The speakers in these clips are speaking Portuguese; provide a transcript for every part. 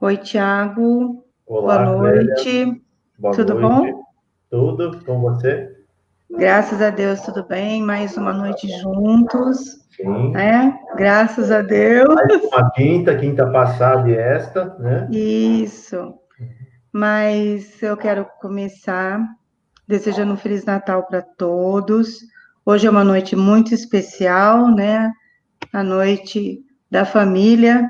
Oi, Tiago. Boa Olá, Clélia. noite. Boa Tudo noite. bom? Tudo com você? Graças a Deus, tudo bem. Mais uma noite juntos, Sim. né? Graças a Deus. Mais uma quinta passada e esta, né? Isso. Mas eu quero começar desejando um Feliz Natal para todos. Hoje é uma noite muito especial, né? A noite da família.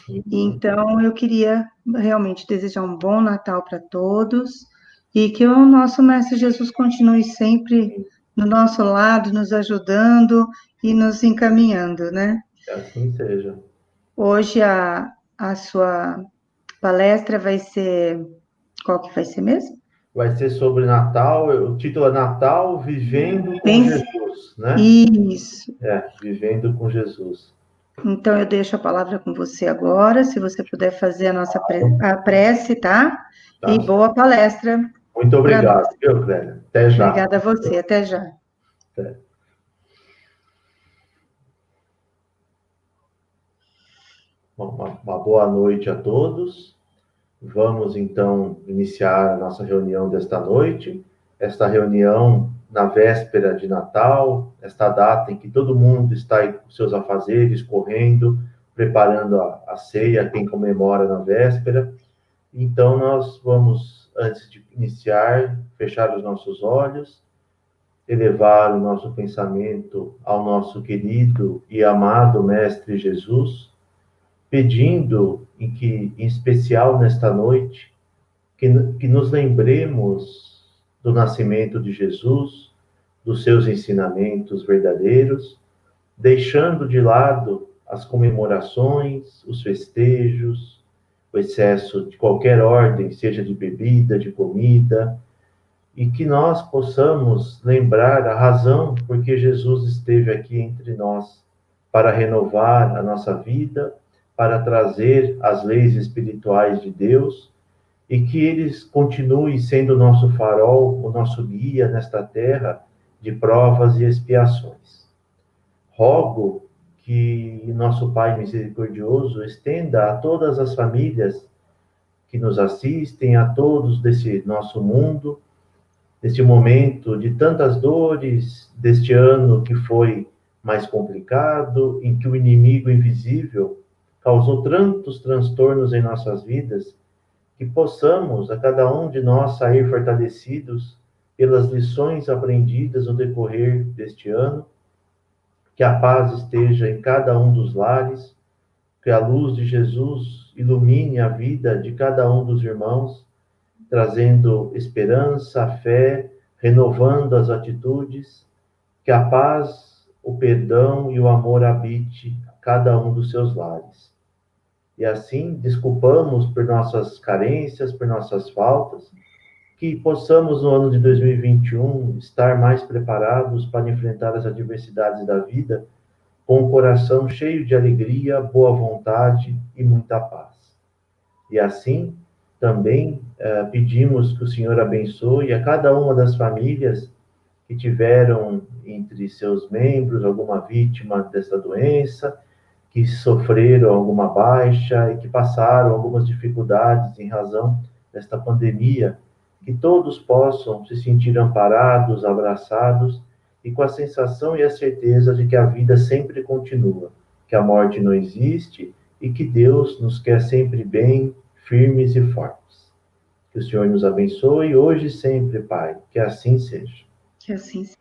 Sim. Então, eu queria realmente desejar um bom Natal para todos e que o nosso Mestre Jesus continue sempre no nosso lado, nos ajudando e nos encaminhando, né? Que assim seja. Hoje a sua palestra vai ser. Qual que vai ser mesmo? Vai ser sobre Natal. O título é Natal Vivendo com Pense. Jesus, né? Isso. Vivendo com Jesus. Então, eu deixo a palavra com você agora, se você puder fazer a nossa a prece, tá? E Tá? boa palestra Muito para nós. obrigado, viu, Clélia? Até já. Obrigada a você. Até já. Até. Bom, uma boa noite a todos. Vamos, então, iniciar a nossa reunião desta noite. Esta reunião na véspera de Natal, esta data em que todo mundo está aí com seus afazeres, correndo, preparando a ceia, quem comemora na véspera. Então, nós vamos, antes de iniciar, fechar os nossos olhos, elevar o nosso pensamento ao nosso querido e amado Mestre Jesus, pedindo em especial nesta noite, que nos lembremos do nascimento de Jesus, dos seus ensinamentos verdadeiros, deixando de lado as comemorações, os festejos, o excesso de qualquer ordem, seja de bebida, de comida, e que nós possamos lembrar a razão por que Jesus esteve aqui entre nós, para renovar a nossa vida, para trazer as leis espirituais de Deus, e que eles continuem sendo o nosso farol, o nosso guia nesta terra de provas e expiações. Rogo que nosso Pai misericordioso estenda a todas as famílias que nos assistem, a todos desse nosso mundo, neste momento de tantas dores, deste ano que foi mais complicado, em que o inimigo invisível causou tantos transtornos em nossas vidas, que possamos, a cada um de nós, sair fortalecidos pelas lições aprendidas no decorrer deste ano, que a paz esteja em cada um dos lares, que a luz de Jesus ilumine a vida de cada um dos irmãos, trazendo esperança, fé, renovando as atitudes, que a paz, o perdão e o amor habite cada um dos seus lares. E assim, desculpamos por nossas carências, por nossas faltas, que possamos, no ano de 2021, estar mais preparados para enfrentar as adversidades da vida, com o coração cheio de alegria, boa vontade e muita paz. E assim, também pedimos que o Senhor abençoe a cada uma das famílias que tiveram entre seus membros alguma vítima dessa doença, que sofreram alguma baixa e que passaram algumas dificuldades em razão desta pandemia, que todos possam se sentir amparados, abraçados e com a sensação e a certeza de que a vida sempre continua, que a morte não existe e que Deus nos quer sempre bem, firmes e fortes. Que o Senhor nos abençoe hoje e sempre, Pai. Que assim seja. Que assim seja.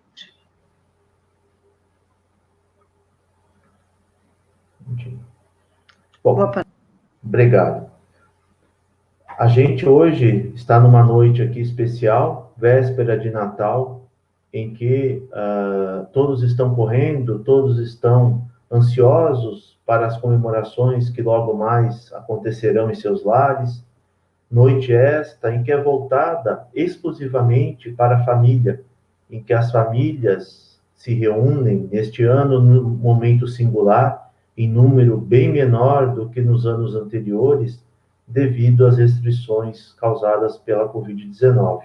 Bom, obrigado. A gente hoje está numa noite aqui especial, véspera de Natal, em que todos estão correndo, todos estão ansiosos para as comemorações que logo mais acontecerão em seus lares. Noite esta em que é voltada exclusivamente para a família, em que as famílias se reúnem neste ano num momento singular, em número bem menor do que nos anos anteriores, devido às restrições causadas pela Covid-19.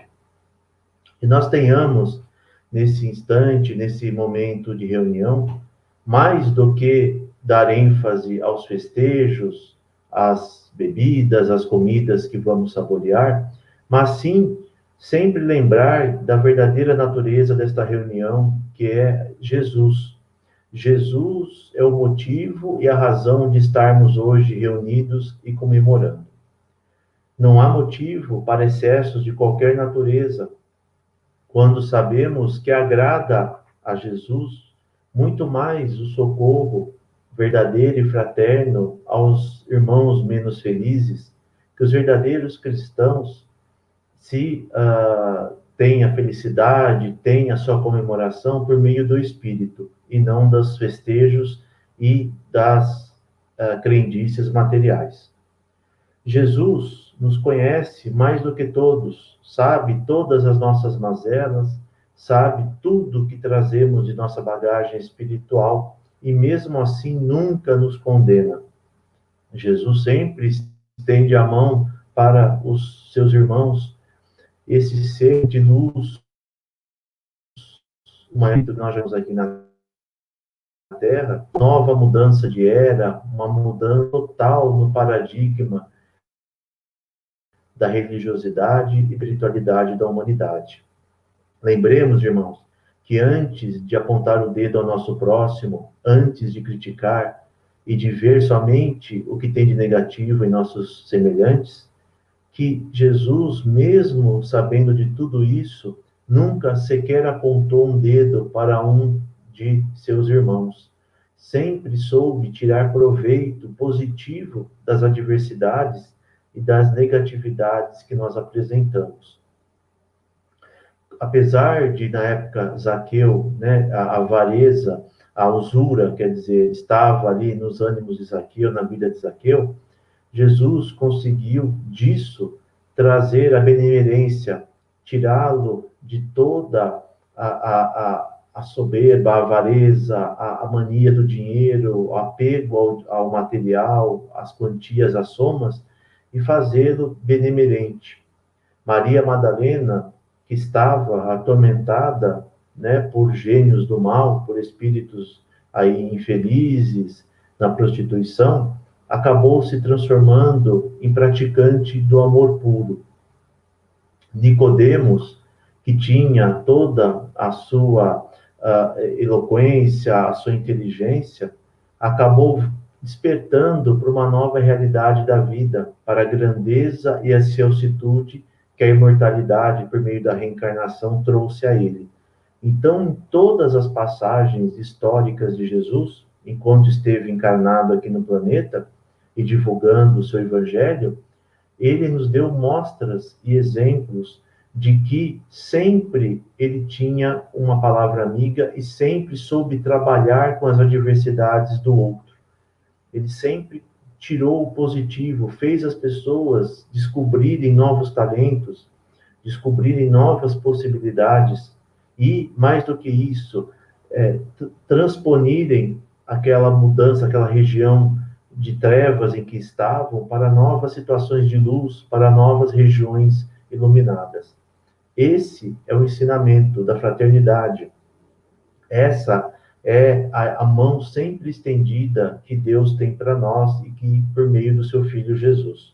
E nós tenhamos, nesse instante, nesse momento de reunião, mais do que dar ênfase aos festejos, as bebidas, as comidas que vamos saborear, mas sim sempre lembrar da verdadeira natureza desta reunião, que é Jesus. Jesus é o motivo e a razão de estarmos hoje reunidos e comemorando. Não há motivo para excessos de qualquer natureza, quando sabemos que agrada a Jesus muito mais o socorro verdadeiro e fraterno aos irmãos menos felizes, que os verdadeiros cristãos, se têm a felicidade, têm a sua comemoração por meio do Espírito, e não dos festejos e das crendices materiais. Jesus nos conhece mais do que todos, sabe todas as nossas mazelas, sabe tudo que trazemos de nossa bagagem espiritual e mesmo assim nunca nos condena. Jesus sempre estende a mão para os seus irmãos, esse ser de luz, o momento que nós vemos aqui na Terra, nova mudança de era, uma mudança total no paradigma da religiosidade e espiritualidade da humanidade. Lembremos, irmãos, que antes de apontar o dedo ao nosso próximo, antes de criticar e de ver somente o que tem de negativo em nossos semelhantes, que Jesus, mesmo sabendo de tudo isso, nunca sequer apontou um dedo para um de seus irmãos. Sempre soube tirar proveito positivo das adversidades e das negatividades que nós apresentamos. Apesar de, na época, Zaqueu, né, a avareza, a usura, quer dizer, estava ali nos ânimos de Zaqueu, na vida de Zaqueu, Jesus conseguiu disso trazer a benemerência, tirá-lo de toda a soberba, a avareza, a mania do dinheiro, o apego ao material, às quantias, às somas, e fazê-lo benemerente. Maria Madalena, que estava atormentada, né, por gênios do mal, por espíritos aí infelizes na prostituição, acabou se transformando em praticante do amor puro. Nicodemos, que tinha toda a sua eloquência, a sua inteligência, acabou despertando para uma nova realidade da vida, para a grandeza e a excelsitude que a imortalidade, por meio da reencarnação, trouxe a ele. Então, em todas as passagens históricas de Jesus, enquanto esteve encarnado aqui no planeta e divulgando o seu evangelho, ele nos deu mostras e exemplos de que sempre ele tinha uma palavra amiga e sempre soube trabalhar com as adversidades do outro. Ele sempre tirou o positivo, fez as pessoas descobrirem novos talentos, descobrirem novas possibilidades e, mais do que isso, transponirem aquela mudança, aquela região de trevas em que estavam para novas situações de luz, para novas regiões iluminadas. Esse é o ensinamento da fraternidade. Essa é a mão sempre estendida que Deus tem para nós e que por meio do seu Filho Jesus.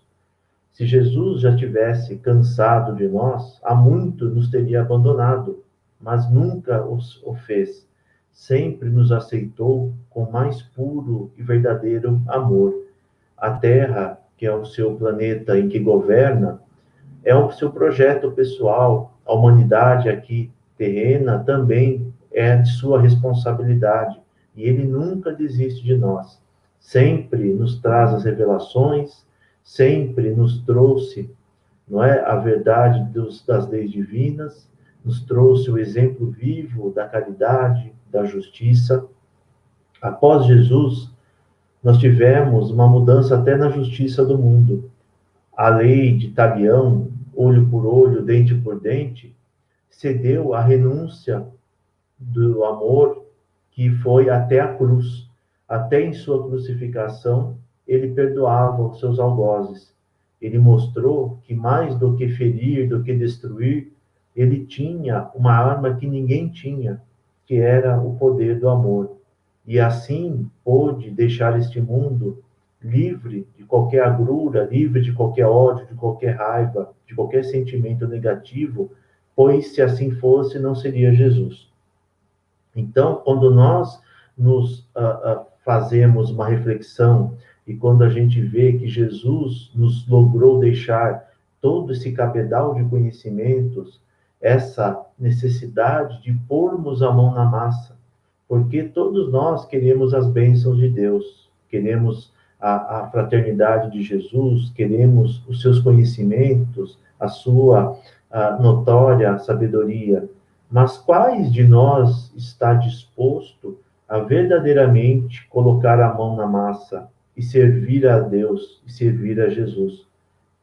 Se Jesus já tivesse cansado de nós, há muito nos teria abandonado, mas nunca o fez. Sempre nos aceitou com mais puro e verdadeiro amor. A Terra, que é o seu planeta em que governa, é o seu projeto pessoal. A humanidade aqui terrena também é de sua responsabilidade. E ele nunca desiste de nós. Sempre nos traz as revelações, sempre nos trouxe, não é, a verdade das leis divinas, nos trouxe o exemplo vivo da caridade, da justiça. Após Jesus, nós tivemos uma mudança até na justiça do mundo. A lei de Talião, olho por olho, dente por dente, cedeu a renúncia do amor que foi até a cruz. Até em sua crucificação, ele perdoava os seus algozes. Ele mostrou que mais do que ferir, do que destruir, ele tinha uma arma que ninguém tinha, que era o poder do amor. E assim pôde deixar este mundo livre de qualquer agrura, livre de qualquer ódio, de qualquer raiva, de qualquer sentimento negativo, pois se assim fosse, não seria Jesus. Então, quando nós nos fazemos uma reflexão e quando a gente vê que Jesus nos logrou deixar todo esse cabedal de conhecimentos, essa necessidade de pormos a mão na massa, porque todos nós queremos as bênçãos de Deus, queremos a fraternidade de Jesus, queremos os seus conhecimentos, a sua notória sabedoria, mas quais de nós está disposto a verdadeiramente colocar a mão na massa e servir a Deus e servir a Jesus?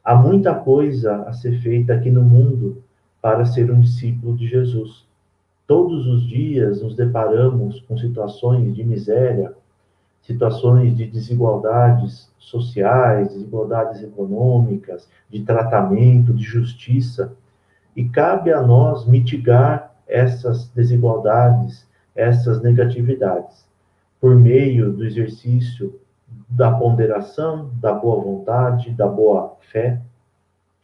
Há muita coisa a ser feita aqui no mundo para ser um discípulo de Jesus. Todos os dias nos deparamos com situações de miséria, situações de desigualdades sociais, desigualdades econômicas, de tratamento, de justiça. E cabe a nós mitigar essas desigualdades, essas negatividades, por meio do exercício da ponderação, da boa vontade, da boa fé,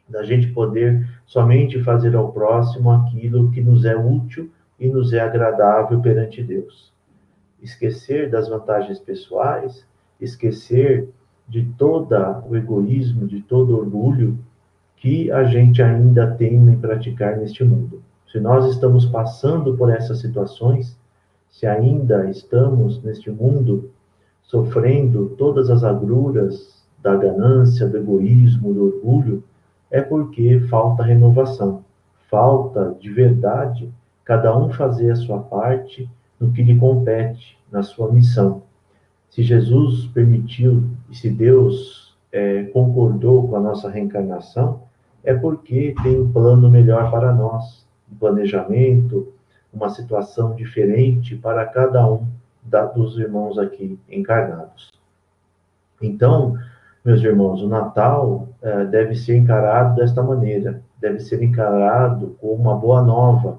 da gente poder somente fazer ao próximo aquilo que nos é útil e nos é agradável perante Deus. Esquecer das vantagens pessoais, esquecer de todo o egoísmo, de todo o orgulho que a gente ainda tem em praticar neste mundo. Se nós estamos passando por essas situações, se ainda estamos neste mundo sofrendo todas as agruras da ganância, do egoísmo, do orgulho, é porque falta renovação, falta de verdade cada um fazer a sua parte no que lhe compete, na sua missão. Se Jesus permitiu e se Deus concordou com a nossa reencarnação, é porque tem um plano melhor para nós, um planejamento, uma situação diferente para cada um dos irmãos aqui encarnados. Então, meus irmãos, o Natal deve ser encarado desta maneira, deve ser encarado como uma boa nova,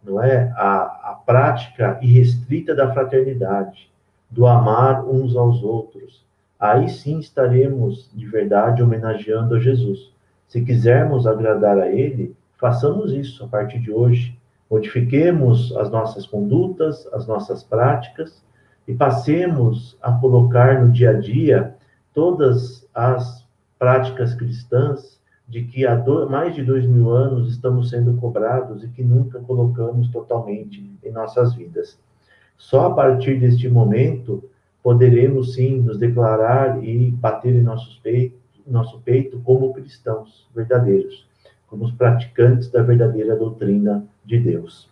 não é? A prática irrestrita da fraternidade, do amar uns aos outros. Aí sim estaremos de verdade homenageando a Jesus. Se quisermos agradar a Ele, façamos isso a partir de hoje. Modifiquemos as nossas condutas, as nossas práticas e passemos a colocar no dia a dia todas as práticas cristãs de que há mais de 2000 anos estamos sendo cobrados e que nunca colocamos totalmente em nossas vidas. Só a partir deste momento poderemos sim nos declarar e bater em nosso peito como cristãos verdadeiros, como os praticantes da verdadeira doutrina de Deus.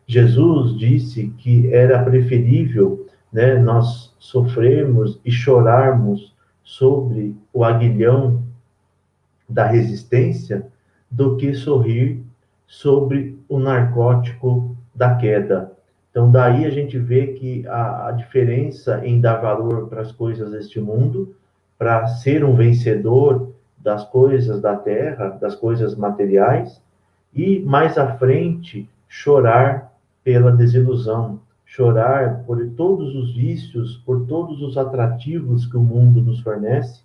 Jesus disse que era preferível, né, nós sofrermos e chorarmos sobre o aguilhão da resistência do que sorrir sobre o narcótico da queda. Então, daí a gente vê que a diferença em dar valor para as coisas deste mundo, para ser um vencedor das coisas da terra, das coisas materiais, e mais à frente chorar pela desilusão, chorar por todos os vícios, por todos os atrativos que o mundo nos fornece,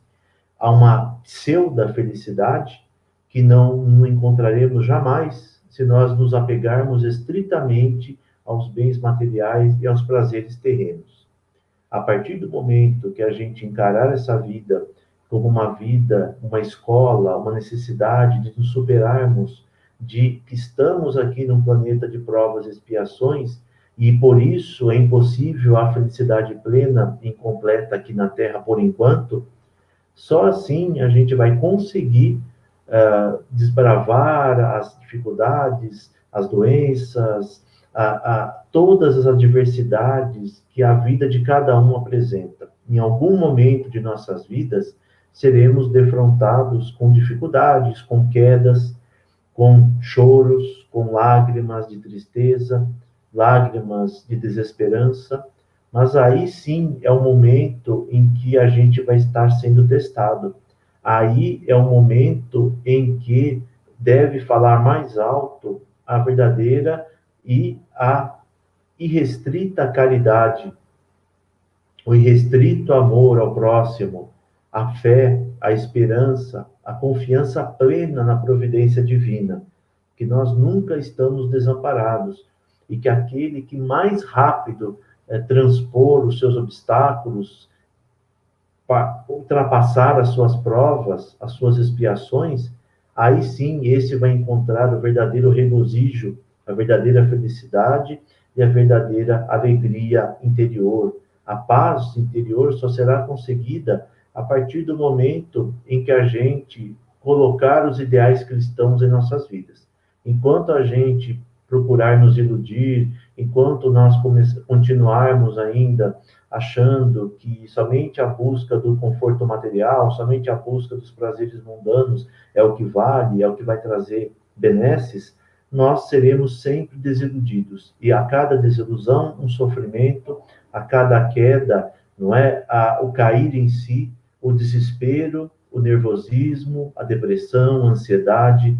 a uma pseudo-felicidade que não encontraremos jamais se nós nos apegarmos estritamente aos bens materiais e aos prazeres terrenos. A partir do momento que a gente encarar essa vida como uma vida, uma escola, uma necessidade de nos superarmos, de que estamos aqui num planeta de provas e expiações, e por isso é impossível a felicidade plena e completa aqui na Terra por enquanto, só assim a gente vai conseguir desbravar as dificuldades, as doenças, todas as adversidades que a vida de cada um apresenta. Em algum momento de nossas vidas, seremos defrontados com dificuldades, com quedas, com choros, com lágrimas de tristeza, lágrimas de desesperança, mas aí sim é o momento em que a gente vai estar sendo testado. Aí é o momento em que deve falar mais alto a verdadeira e a irrestrita caridade, o irrestrito amor ao próximo, a fé, a esperança, a confiança plena na providência divina, que nós nunca estamos desamparados e que aquele que mais rápido transpor os seus obstáculos, ultrapassar as suas provas, as suas expiações, aí sim esse vai encontrar o verdadeiro regozijo, a verdadeira felicidade e a verdadeira alegria interior. A paz interior só será conseguida a partir do momento em que a gente colocar os ideais cristãos em nossas vidas. Enquanto a gente procurar nos iludir, enquanto nós continuarmos ainda achando que somente a busca do conforto material, somente a busca dos prazeres mundanos é o que vale, é o que vai trazer benesses, nós seremos sempre desiludidos. E a cada desilusão, um sofrimento, a cada queda, não é? O cair em si, o desespero, o nervosismo, a depressão, a ansiedade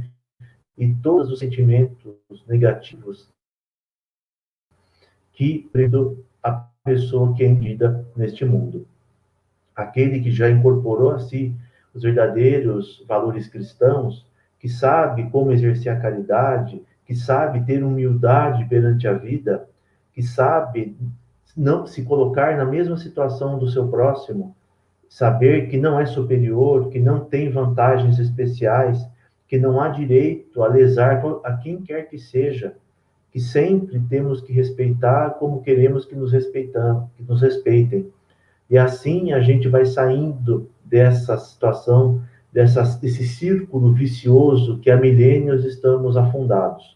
e todos os sentimentos negativos que a pessoa que é vida neste mundo. Aquele que já incorporou a si os verdadeiros valores cristãos, que sabe como exercer a caridade, que sabe ter humildade perante a vida, que sabe não se colocar na mesma situação do seu próximo, saber que não é superior, que não tem vantagens especiais, que não há direito a lesar a quem quer que seja, que sempre temos que respeitar como queremos que nos respeitem. E assim a gente vai saindo dessa situação, desse círculo vicioso que há milênios estamos afundados.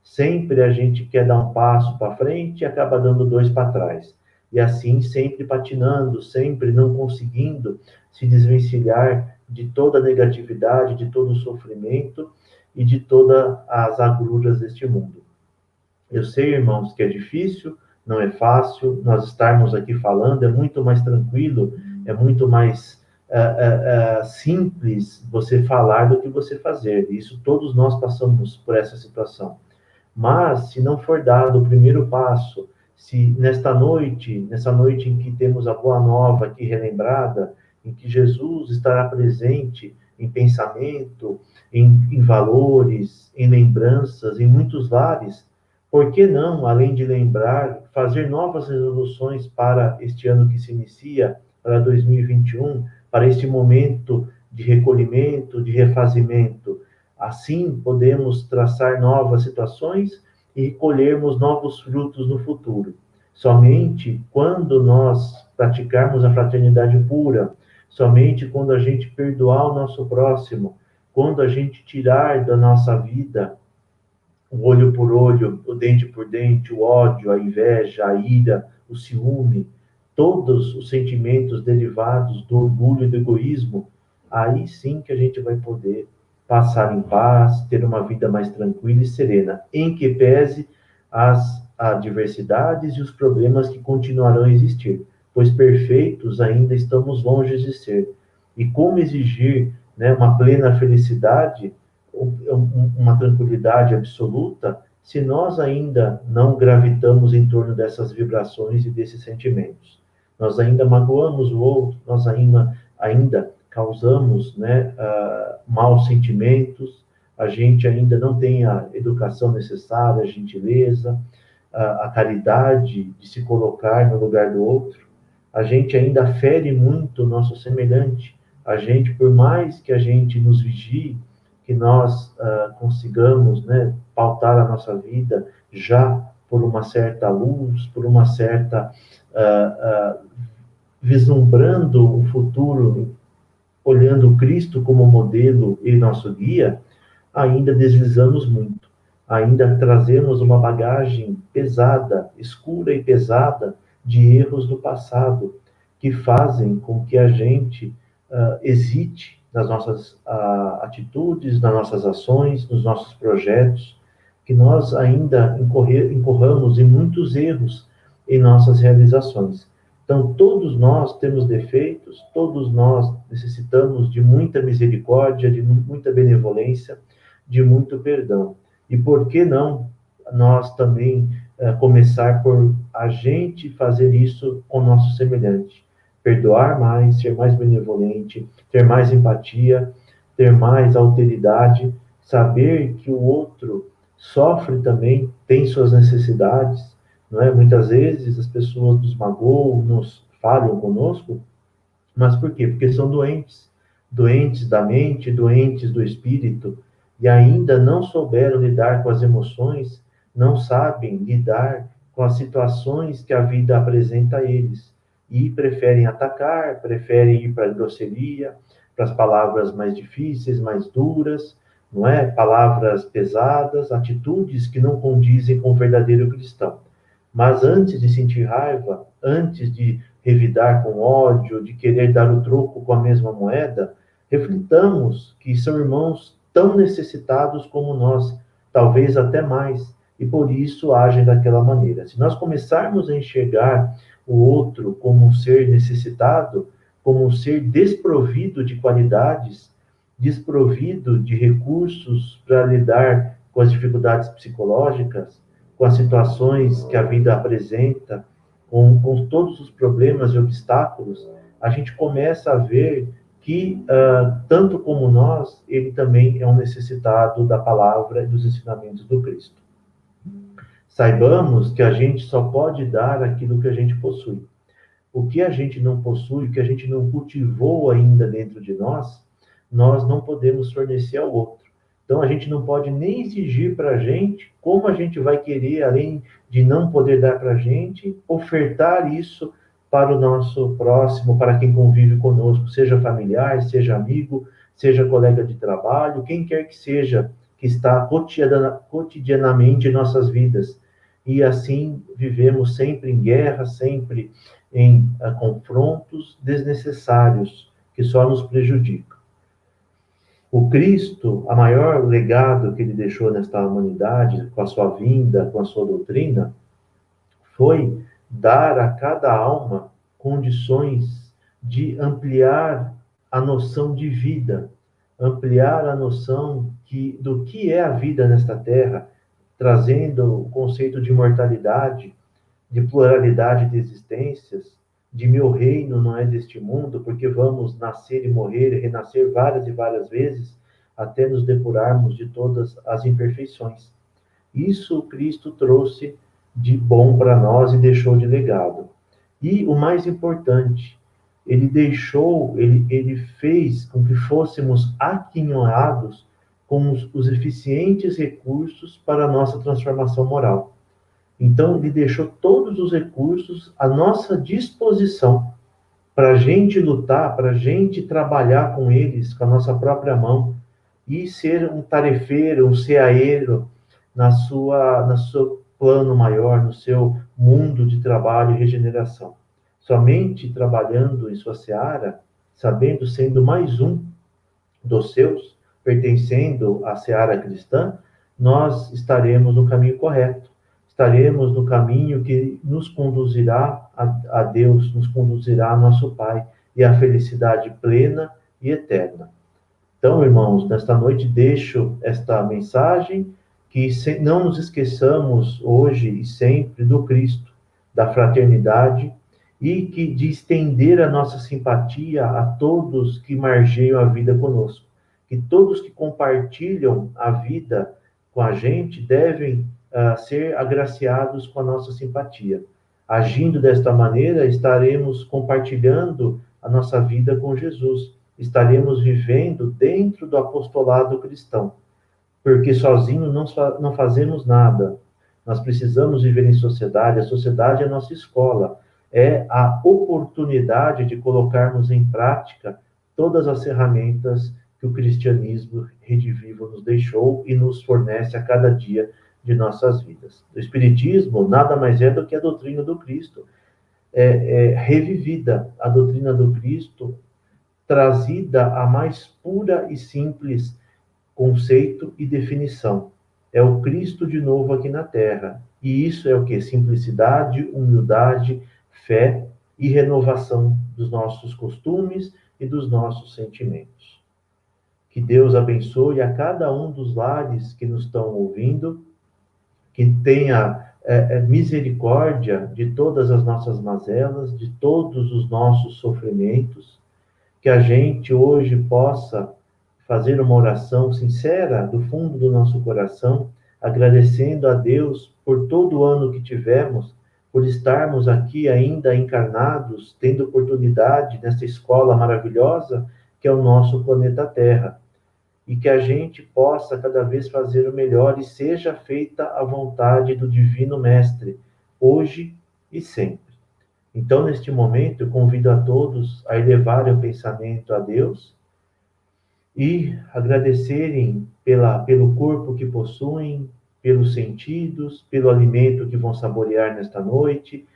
Sempre a gente quer dar um passo para frente e acaba dando 2 para trás. E assim sempre patinando, sempre não conseguindo se desvencilhar de toda a negatividade, de todo o sofrimento e de todas as agruras deste mundo. Eu sei, irmãos, que é difícil, não é fácil, nós estarmos aqui falando, é muito mais tranquilo, é muito mais simples você falar do que você fazer. Isso todos nós passamos por essa situação. Mas, se não for dado o primeiro passo, se nessa noite em que temos a Boa Nova aqui relembrada, em que Jesus estará presente em pensamento, em valores, em lembranças, em muitos lares, por que não, além de lembrar, fazer novas resoluções para este ano que se inicia, para 2021, para este momento de recolhimento, de refazimento? Assim, podemos traçar novas situações e colhermos novos frutos no futuro. Somente quando nós praticarmos a fraternidade pura, somente quando a gente perdoar o nosso próximo, quando a gente tirar da nossa vida o olho por olho, o dente por dente, o ódio, a inveja, a ira, o ciúme, todos os sentimentos derivados do orgulho e do egoísmo, aí sim que a gente vai poder passar em paz, ter uma vida mais tranquila e serena, em que pese as adversidades e os problemas que continuarão a existir, pois perfeitos ainda estamos longe de ser. E como exigir, né, uma plena felicidade, uma tranquilidade absoluta, se nós ainda não gravitamos em torno dessas vibrações e desses sentimentos. Nós ainda magoamos o outro, nós ainda causamos, né, maus sentimentos, a gente ainda não tem a educação necessária, a gentileza, a caridade de se colocar no lugar do outro, a gente ainda fere muito o nosso semelhante, a gente, por mais que a gente nos vigie, que nós consigamos, né, pautar a nossa vida já por uma certa luz, por uma certa vislumbrando o futuro, olhando Cristo como modelo e nosso guia, ainda deslizamos muito, ainda trazemos uma bagagem pesada, escura e pesada de erros do passado, que fazem com que a gente hesite nas nossas atitudes, nas nossas ações, nos nossos projetos, que nós ainda incorramos em muitos erros em nossas realizações. Então, todos nós temos defeitos, todos nós necessitamos de muita misericórdia, de muita benevolência, de muito perdão. E por que não nós também começar por a gente fazer isso com o nosso semelhante. Perdoar mais, ser mais benevolente, ter mais empatia, ter mais alteridade, saber que o outro sofre também, tem suas necessidades, não é? Muitas vezes as pessoas nos magoam, nos falham conosco, mas por quê? Porque são doentes, doentes da mente, doentes do espírito, e ainda não souberam lidar com as emoções, não sabem lidar com as situações que a vida apresenta a eles, e preferem atacar, preferem ir para a grosseria, para as palavras mais difíceis, mais duras, não é? Palavras pesadas, atitudes que não condizem com o verdadeiro cristão. Mas antes de sentir raiva, antes de revidar com ódio, de querer dar o troco com a mesma moeda, reflitamos que são irmãos tão necessitados como nós, talvez até mais, e por isso agem daquela maneira. Se nós começarmos a enxergar o outro como um ser necessitado, como um ser desprovido de qualidades, desprovido de recursos para lidar com as dificuldades psicológicas, com as situações que a vida apresenta, com todos os problemas e obstáculos, a gente começa a ver que, tanto como nós, ele também é um necessitado da palavra e dos ensinamentos do Cristo. Saibamos que a gente só pode dar aquilo que a gente possui. O que a gente não possui, o que a gente não cultivou ainda dentro de nós, nós não podemos fornecer ao outro. Então, a gente não pode nem exigir para a gente como a gente vai querer, além de não poder dar para a gente, ofertar isso para o nosso próximo, para quem convive conosco, seja familiar, seja amigo, seja colega de trabalho, quem quer que seja, que está cotidianamente em nossas vidas. E assim vivemos sempre em guerra, sempre em confrontos desnecessários, que só nos prejudicam. O Cristo, a maior legado que ele deixou nesta humanidade, com a sua vinda, com a sua doutrina, foi dar a cada alma condições de ampliar a noção de vida, ampliar a noção do que é a vida nesta terra, trazendo o conceito de imortalidade, de pluralidade de existências, de meu reino não é deste mundo, porque vamos nascer e morrer e renascer várias e várias vezes, até nos depurarmos de todas as imperfeições. Isso Cristo trouxe de bom para nós e deixou de legado. E o mais importante, ele fez com que fôssemos aquinhoados com os eficientes recursos para a nossa transformação moral. Então, ele deixou todos os recursos à nossa disposição para a gente lutar, para a gente trabalhar com eles, com a nossa própria mão, e ser um tarefeiro, um ceaeiro no seu plano maior, no seu mundo de trabalho e regeneração. Somente trabalhando em sua seara, sabendo, sendo mais um dos seus, pertencendo à seara cristã, nós estaremos no caminho correto. Estaremos no caminho que nos conduzirá a Deus, nos conduzirá a nosso Pai e à felicidade plena e eterna. Então, irmãos, nesta noite deixo esta mensagem, que não nos esqueçamos hoje e sempre do Cristo, da fraternidade, e que de estender a nossa simpatia a todos que margeiam a vida conosco. Que todos que compartilham a vida com a gente devem ser agraciados com a nossa simpatia. Agindo desta maneira, estaremos compartilhando a nossa vida com Jesus. Estaremos vivendo dentro do apostolado cristão. Porque sozinho não fazemos nada. Nós precisamos viver em sociedade. A sociedade é a nossa escola. É a oportunidade de colocarmos em prática todas as ferramentas que o cristianismo redivivo nos deixou e nos fornece a cada dia de nossas vidas. O Espiritismo nada mais é do que a doutrina do Cristo, revivida, a doutrina do Cristo trazida a mais pura e simples conceito e definição. É o Cristo de novo aqui na Terra. E isso é o quê? Simplicidade, humildade, fé e renovação dos nossos costumes e dos nossos sentimentos. Que Deus abençoe a cada um dos lares que nos estão ouvindo, que tenha misericórdia de todas as nossas mazelas, de todos os nossos sofrimentos, que a gente hoje possa fazer uma oração sincera do fundo do nosso coração, agradecendo a Deus por todo o ano que tivemos, por estarmos aqui ainda encarnados, tendo oportunidade nessa escola maravilhosa que é o nosso planeta Terra. E que a gente possa cada vez fazer o melhor e seja feita a vontade do Divino Mestre, hoje e sempre. Então, neste momento, eu convido a todos a elevarem o pensamento a Deus e agradecerem pelo corpo que possuem, pelos sentidos, pelo alimento que vão saborear nesta noite,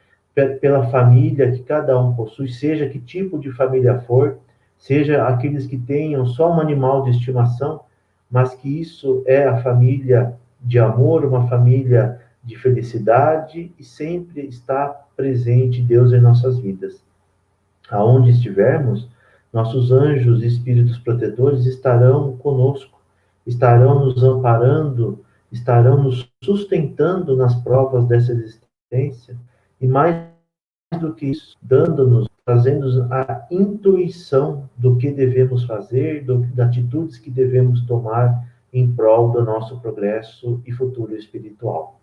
pela família que cada um possui, seja que tipo de família for, seja aqueles que tenham só um animal de estimação, mas que isso é a família de amor, uma família de felicidade, e sempre está presente Deus em nossas vidas. Aonde estivermos, nossos anjos e espíritos protetores estarão conosco, estarão nos amparando, estarão nos sustentando nas provas dessa existência, e mais do que isso, dando-nos, trazendo-nos a intuição do que devemos fazer, das atitudes que devemos tomar em prol do nosso progresso e futuro espiritual.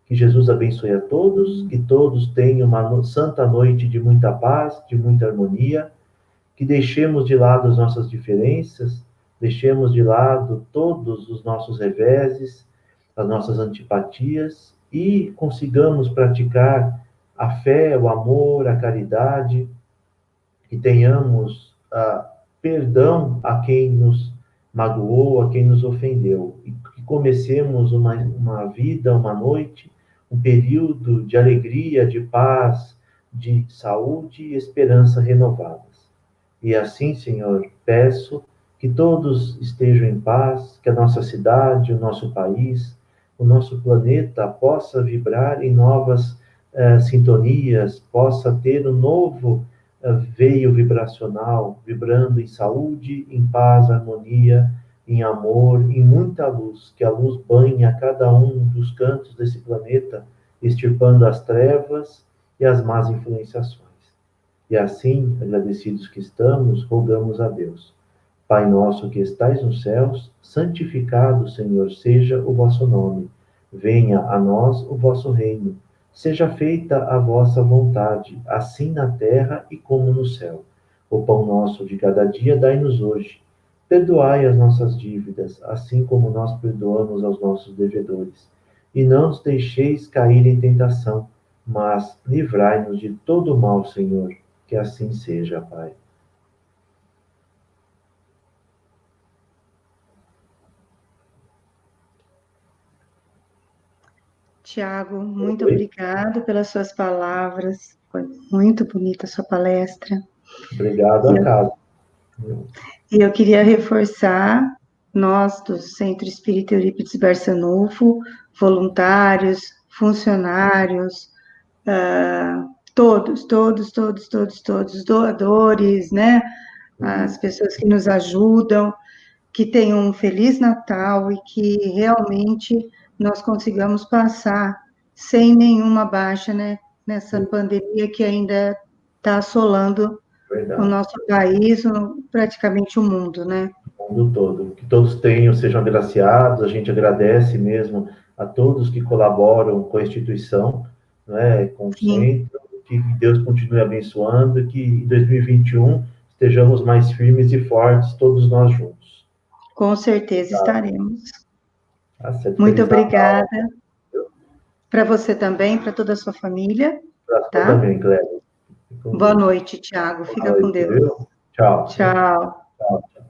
Que Jesus abençoe a todos, que todos tenham uma santa noite de muita paz, de muita harmonia, que deixemos de lado as nossas diferenças, deixemos de lado todos os nossos reveses, as nossas antipatias e consigamos praticar a fé, o amor, a caridade, que tenhamos perdão a quem nos magoou, a quem nos ofendeu, e que comecemos uma vida, uma noite, um período de alegria, de paz, de saúde e esperança renovadas. E assim, Senhor, peço que todos estejam em paz, que a nossa cidade, o nosso país, o nosso planeta possa vibrar em novas sintonias, possa ter um novo veio vibracional, vibrando em saúde, em paz, harmonia, em amor, em muita luz, que a luz banhe a cada um dos cantos desse planeta, extirpando as trevas e as más influenciações. E assim, agradecidos que estamos, rogamos a Deus. Pai nosso que estais nos céus, santificado, Senhor, seja o vosso nome. Venha a nós o vosso reino. Seja feita a vossa vontade, assim na terra e como no céu. O pão nosso de cada dia dai-nos hoje. Perdoai as nossas dívidas, assim como nós perdoamos aos nossos devedores. E não nos deixeis cair em tentação, mas livrai-nos de todo o mal, Senhor. Que assim seja, Pai. Tiago, muito obrigado pelas suas palavras. Foi muito bonita a sua palestra. Obrigado a casa. E eu queria reforçar, nós do Centro Espírita Eurípides Barçanufo, voluntários, funcionários, todos, doadores, né? As pessoas que nos ajudam, que tenham um Feliz Natal e que realmente nós consigamos passar sem nenhuma baixa, né? Nessa pandemia que ainda está assolando o nosso país, praticamente o mundo, né? O mundo todo. Que todos tenham, sejam agraciados. A gente agradece mesmo a todos que colaboram com a instituição, né, com o centro. Que Deus continue abençoando e que em 2021 estejamos mais firmes e fortes, todos nós juntos. Com certeza estaremos. Muito obrigada. Para você também, para toda a sua família. Para você também, Cléber. Boa noite, Tiago. Fica com Deus. Tchau. Tchau. Tchau.